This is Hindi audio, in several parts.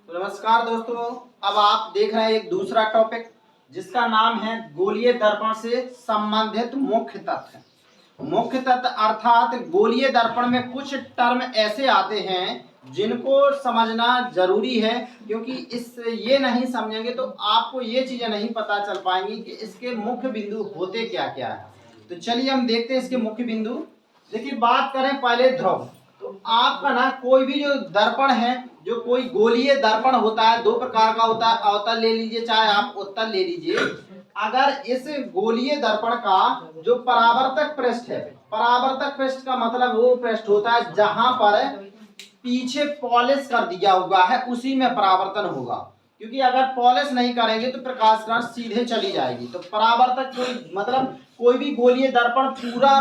तो नमस्कार दोस्तों, अब आप देख रहे हैं एक दूसरा टॉपिक जिसका नाम है गोलीय दर्पण से संबंधित मुख्य तथ्य। मुख्य तथ्य अर्थात गोलीय दर्पण में कुछ टर्म ऐसे आते हैं जिनको समझना जरूरी है, क्योंकि इस ये नहीं समझेंगे तो आपको ये चीजें नहीं पता चल पाएंगी कि इसके मुख्य बिंदु होते क्या क्या है। तो चलिए हम देखते हैं इसके मुख्य बिंदु। देखिए, बात करें पहले ध्रुव। तो आपका ना कोई भी जो दर्पण है, जो कोई गोलीय दर्पण होता है, दो प्रकार का होता है, अवतल ले लीजिए चाहे आप उत्तल ले लीजिए। अगर इस गोलीय दर्पण का जो परावर्तक पृष्ठ है, परावर्तक पृष्ठ का मतलब वो पृष्ठ होता है जहां पर पीछे पॉलिश कर दिया हुआ है, उसी में परावर्तन होगा। क्योंकि अगर पॉलिश नहीं करेंगे तो प्रकाश किरण सीधे चली जाएगी। तो परावर्तक कोई मतलब कोई भी गोलीय दर्पण पूरा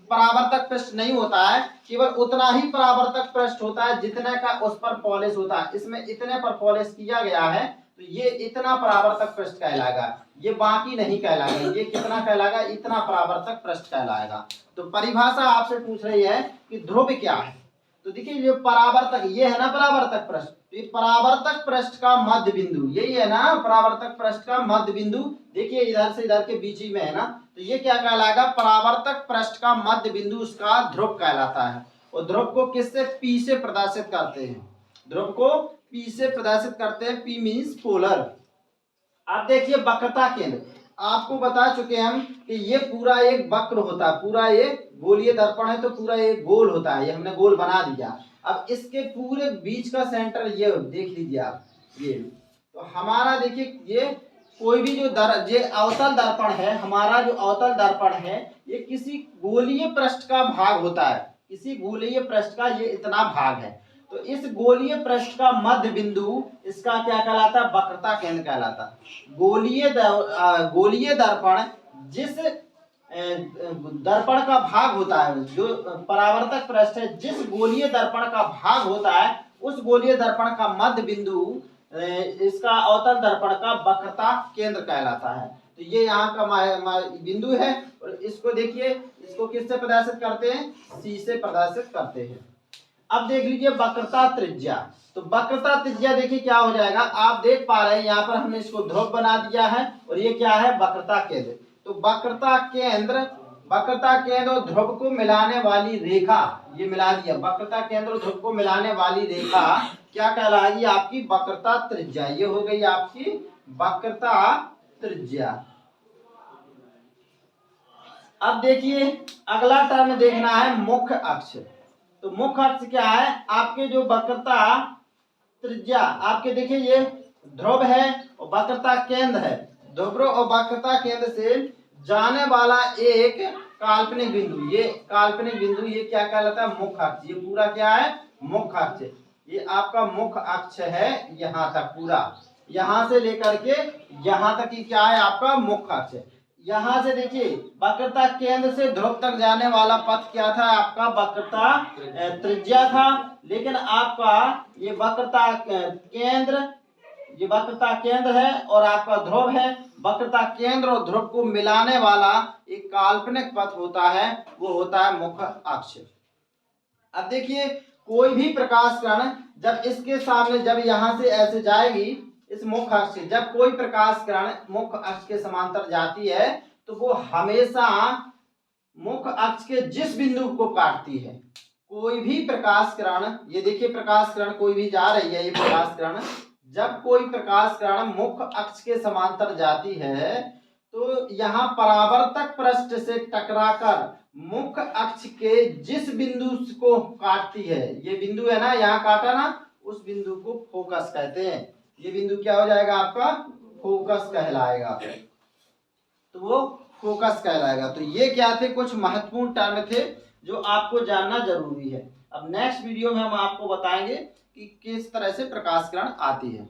परावर्तक पृष्ठ नहीं होता है, केवल उतना ही परावर्तक पृष्ठ होता है जितने का उस पर पॉलिश होता है। इसमें इतने पर पॉलिश किया गया है तो ये इतना परावर्तक पृष्ठ कहलाएगा, ये बाकी नहीं कहलाएगा। ये कितना कहलाएगा? इतना परावर्तक पृष्ठ कहलाएगा। तो परिभाषा आपसे पूछ रही है कि ध्रुव क्या है। तो देखिए, ये परावर्तक, ये है ना परावर्तक पृष्ठ, तो ये परावर्तक पृष्ठ का मध्य बिंदु यही है ना, परावर्तक पृष्ठ का मध्य बिंदु। देखिए इधर से इधर के बीच ही में है ना, तो ये क्या कहलाएगा? परावर्तक पृष्ठ का मध्य बिंदु उसका ध्रुव कहलाता है। और ध्रुव को किससे? पी से प्रदर्शित करते हैं। ध्रुव को पी से प्रदर्शित करते हैं। P means polar. आप देखिए वक्रता केंद्र, आपको बता चुके हम कि ये पूरा एक वक्र होता है, पूरा एक गोलीय दर्पण है तो पूरा एक गोल होता है। ये हमने गोल बना दिया। अब इसके पूरे बीच का सेंटर ये देख लीजिए आप, ये तो हमारा देखिए, ये कोई भी जो ये अवतल दर्पण है, हमारा जो अवतल दर्पण है ये किसी गोलीय पृष्ठ का भाग होता है। किसी गोलीय पृष्ठ का ये इतना भाग है। तो इस गोलीय पृष्ठ का मध्य बिंदु इसका क्या कहलाता है? वक्रता केंद्र कहलाता है। गोलीय दर्पण जिस दर्पण का भाग होता है, जो परावर्तक पृष्ठ है, जिस गोलीय दर्पण का भाग होता है उस गोलीय दर्पण का मध्य बिंदु इसका अवतल दर्पण का वक्रता केंद्र कहलाता है। तो ये यहाँ का बिंदु है। और इसको देखिए, इसको किससे प्रदर्शित करते हैं? सी से प्रदर्शित करते हैं। अब देख लीजिए वक्रता त्रिज्या। तो वक्रता त्रिज्या देखिए क्या हो जाएगा, आप देख पा रहे हैं यहाँ पर हमने इसको ध्रुव बना दिया है और ये क्या है? वक्रता केंद्र। तो वक्रता केंद्र और ध्रुव को मिलाने वाली रेखा, ये मिला दिया। वक्रता केंद्र और ध्रुव को मिलाने वाली रेखा क्या कहलाएगी? आपकी वक्रता त्रिज्या। ये हो गई आपकी वक्रता त्रिज्या। अब देखिए अगला टर्म देखना है मुख्य अक्ष। तो मुख्य अक्ष क्या है? आपके जो वक्रता त्रिज्या, आपके देखिए ये ध्रुव है और वक्रता केंद्र है। ध्रुव और वक्रता केंद्र से जाने वाला एक काल्पनिक बिंदु, ये काल्पनिक बिंदु ये क्या कहलाता है? मुख्य अक्ष। ये पूरा क्या है? मुख्य अक्ष। ये आपका मुख्य अक्ष है, यहाँ तक पूरा, यहाँ से लेकर के यहाँ तक ही क्या है? आपका मुख्य अक्ष। यहाँ से देखिए वक्रता केंद्र से ध्रुव तक जाने वाला पथ क्या था? आपका वक्रता त्रिज्या था। लेकिन आपका ये वक्रता केंद्र है और आपका ध्रुव है। वक्रता केंद्र और ध्रुव को मिलाने वाला एक काल्पनिक पथ होता है, वो होता है मुख्य अक्ष। अब देखिए कोई भी प्रकाश किरण जब इसके सामने, जब यहाँ से ऐसे जाएगी इस मुख्य अक्ष से, जब कोई प्रकाश किरण मुख्य अक्ष के समांतर जाती है तो वो हमेशा मुख्य अक्ष के जिस बिंदु को काटती है। कोई भी प्रकाश किरण, ये देखिए प्रकाश किरण कोई भी जा रही है, ये प्रकाश किरण, जब कोई प्रकाश किरण मुख्य अक्ष के समांतर जाती है तो यहाँ परावर्तक पृष्ठ से टकराकर मुख्य अक्ष के जिस बिंदु को काटती है, ये बिंदु है ना, यहाँ काटा ना, उस बिंदु को फोकस कहते हैं। ये बिंदु क्या हो जाएगा? आपका फोकस कहलाएगा। तो वो फोकस कहलाएगा। तो ये क्या थे? कुछ महत्वपूर्ण टर्म थे जो आपको जानना जरूरी है। अब नेक्स्ट वीडियो में हम आपको बताएंगे कि किस तरह से प्रकाश किरण आती है।